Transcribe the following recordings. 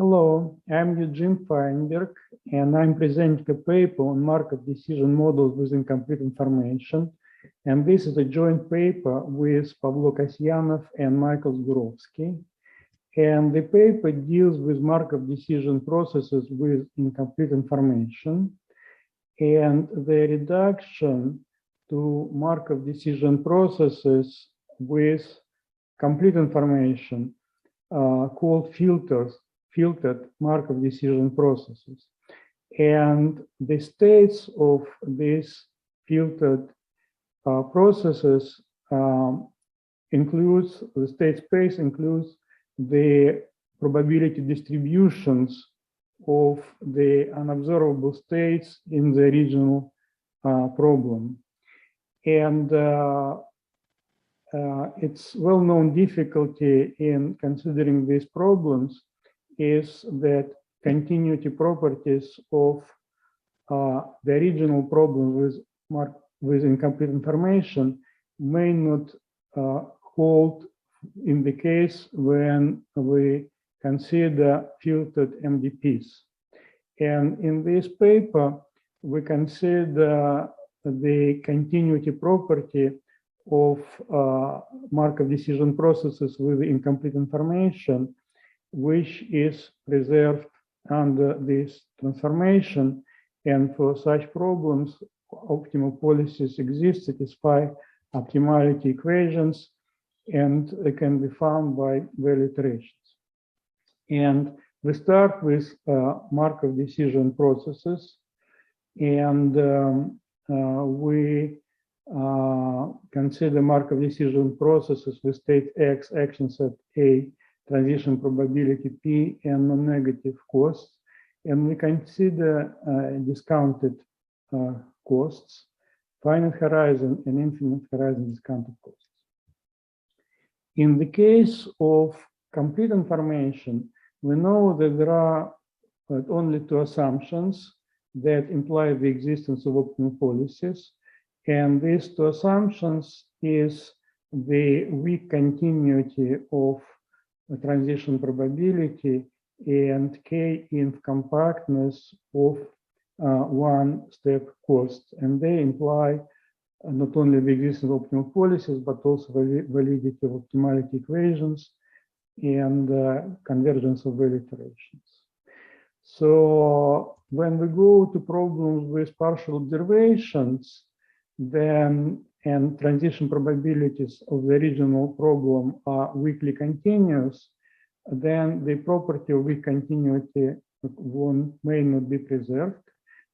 Hello, I'm Eugene Feinberg, and I'm presenting a paper on Markov decision models with incomplete information. And this is a joint paper with Pavlo Kasyanov and Michael Zgurovsky. And the paper deals with Markov decision processes with incomplete information and the reduction to Markov decision processes with complete information called filtered Markov decision processes. And the states of these filtered processes includes, the state space includes the probability distributions of the unobservable states in the original problem. And it's well-known difficulty in considering these problems is that continuity properties of the original problem with incomplete information may not hold in the case when we consider filtered MDPs. And in this paper, we consider the continuity property of Markov decision processes with incomplete information, which is preserved under this transformation. And for such problems, optimal policies exist, satisfy optimality equations, and they can be found by value iterations. And we start with Markov decision processes, and we consider Markov decision processes with state X, action set A, transition probability P, and non-negative costs. And we consider discounted costs, finite horizon and infinite horizon discounted costs. In the case of complete information, we know that there are only two assumptions that imply the existence of optimal policies. And these two assumptions is the weak continuity of transition probability and k-inf compactness of one-step costs. And they imply not only the existence of optimal policies, but also validity of optimality equations and convergence of value iterations. So when we go to problems with partial observations, then and transition probabilities of the original problem are weakly continuous, then the property of weak continuity may not be preserved.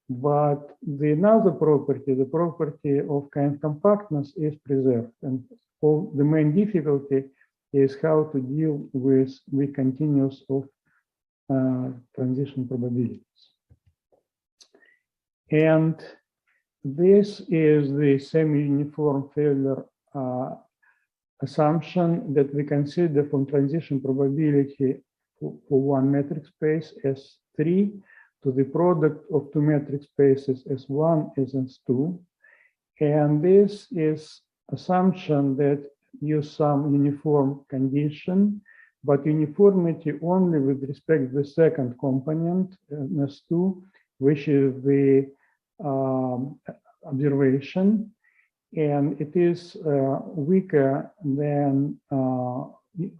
But the another property, the property of kind compactness, is preserved. And the main difficulty is how to deal with weak continuous of transition probabilities. And this is the semi-uniform failure assumption that we consider from transition probability for one metric space S3 to the product of two metric spaces S1 and S2. And this is assumption that use some uniform condition, but uniformity only with respect to the second component, S2, which is the observation, and it is weaker than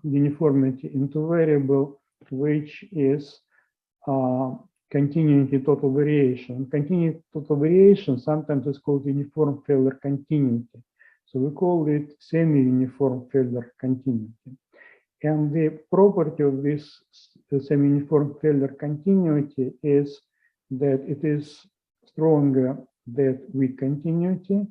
uniformity into variable, which is continuity total variation. Continuity total variation sometimes is called uniform failure continuity. So we call it semi-uniform failure continuity. And the property of this semi-uniform failure continuity is that it is stronger than weak continuity,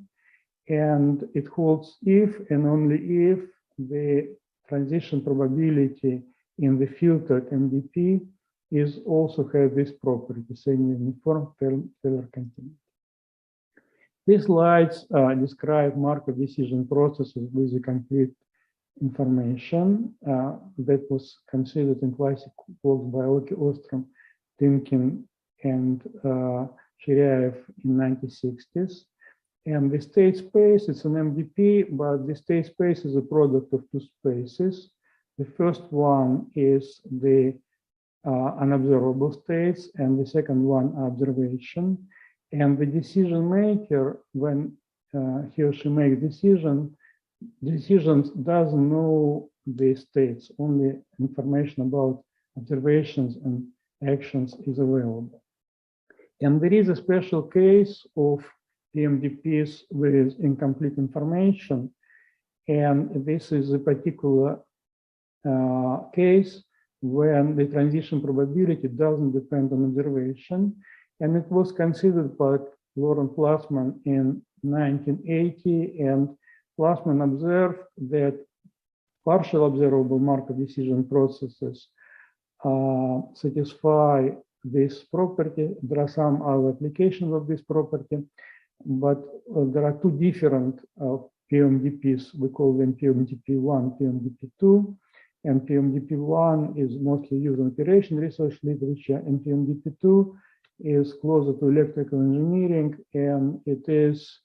and it holds if and only if the transition probability in the filtered MDP is also have this property, semi-uniform failure continuity. These slides describe Markov decision processes with the complete information that was considered in classic works by Oki, Ostrom, Timkin, and Shiryaev in 1960s. And the state space, it's an MDP, but the state space is a product of two spaces. The first one is the unobservable states, and the second one observation. And the decision maker, when he or she makes decisions, doesn't know the states, only information about observations and actions is available. And there is a special case of PMDPs with incomplete information, and this is a particular case when the transition probability doesn't depend on observation, and it was considered by Laurent Plasman in 1980, and Plasman observed that partial observable Markov decision processes satisfy this property. There are some other applications of this property, but there are two different PMDPs. We call them PMDP1, PMDP2, and PMDP1 is mostly used in operation research literature, and PMDP2 is closer to electrical engineering, and it is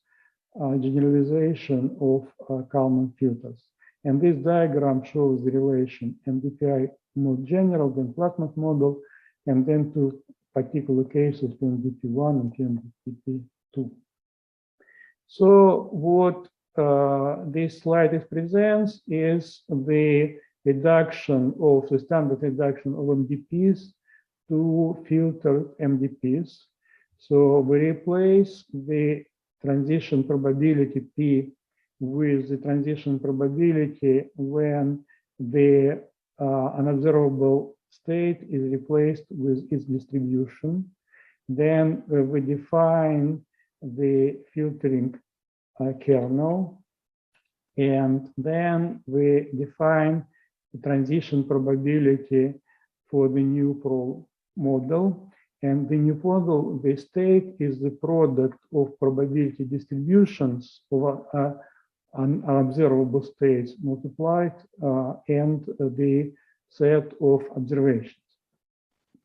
a generalization of Kalman filters. And this diagram shows the relation MDPI more general than Plasma's model, and then two particular cases, PMDP1 and PMDP2. So what this slide presents is the reduction of the standard reduction of MDPs to filtered MDPs. So we replace the transition probability P with the transition probability when the unobservable state is replaced with its distribution. Then we define the filtering kernel, and then we define the transition probability for the new model. And the new model, the state is the product of probability distributions of unobservable states multiplied and the set of observations.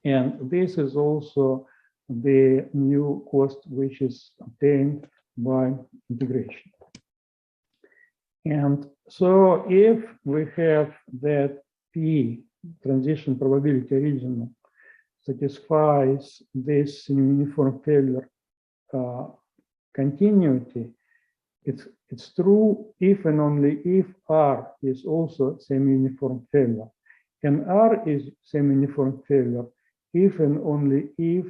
And this is also the new cost which is obtained by integration. And so if we have that P transition probability original satisfies this semi-uniform failure continuity, it's true if and only if R is also semi-uniform failure. And R is semi-uniform failure if and only if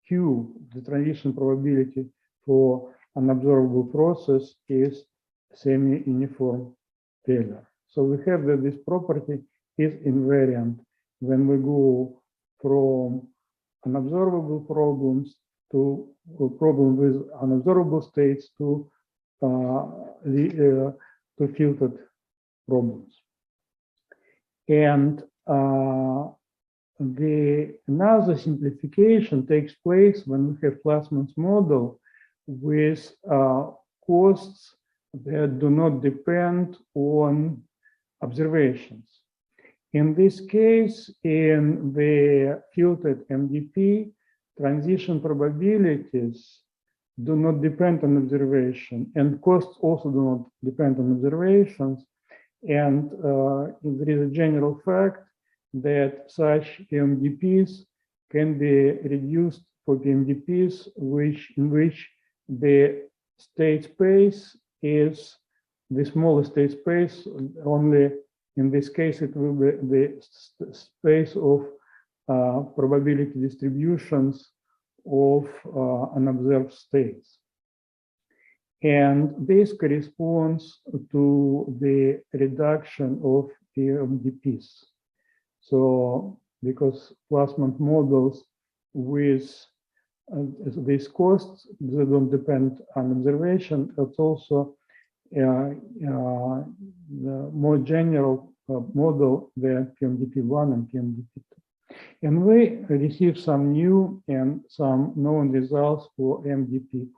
Q, the transition probability for an observable process, is semi-uniform failure. So we have that this property is invariant when we go from unobservable problems to a problem with unobservable states to filtered problems. And another simplification takes place when we have Plasman's model with costs that do not depend on observations. In this case, in the filtered MDP, transition probabilities do not depend on observation, and costs also do not depend on observations. And there is a general fact that such PMDPs can be reduced for PMDPs in which the state space is the smallest state space. Only in this case it will be the space of probability distributions of unobserved states. And this corresponds to the reduction of PMDPs. So because Plasman models with these costs, they don't depend on observation, it's also the more general model than PMDP1 and PMDP2. And we receive some new and some known results for MDPs.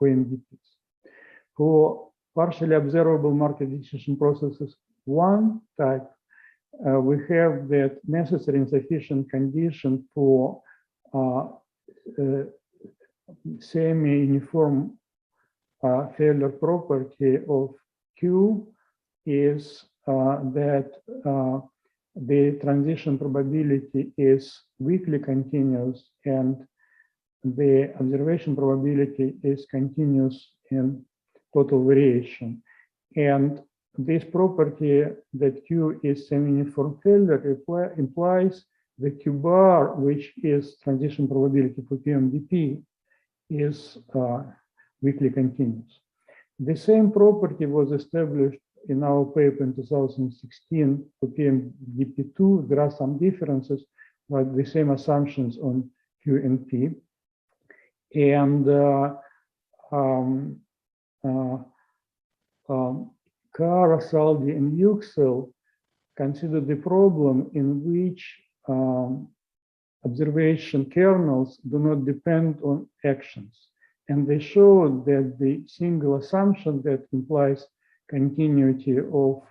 For partially observable Markov decision processes one type, we have that necessary and sufficient condition for semi-uniform failure property of Q is that the transition probability is weakly continuous and the observation probability is continuous in total variation. And this property that Q is semi-uniform failure implies the Q bar, which is transition probability for PMDP, is weakly continuous. The same property was established in our paper in 2016 for PMDP2. There are some differences, but the same assumptions on Q and P. And Kara, Saldi, and Yüksel considered the problem in which observation kernels do not depend on actions. And they showed that the single assumption that implies continuity of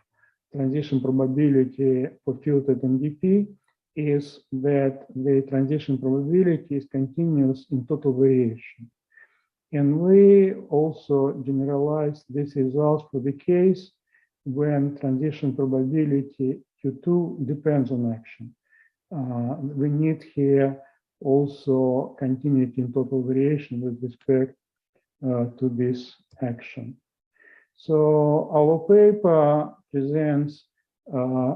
transition probability for filtered MDP is that the transition probability is continuous in total variation. And we also generalized these results for the case when transition probability Q2 depends on action. We need here also continuity in total variation with respect to this action. So our paper presents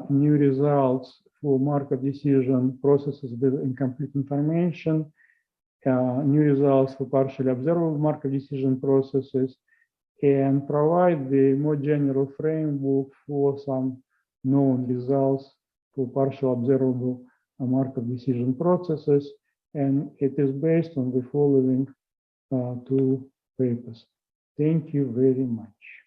new results for Markov decision processes with incomplete information, new results for partially observable Markov decision processes, and provide the more general framework for some known results for partial observable Markov decision processes. And it is based on the following two papers. Thank you very much.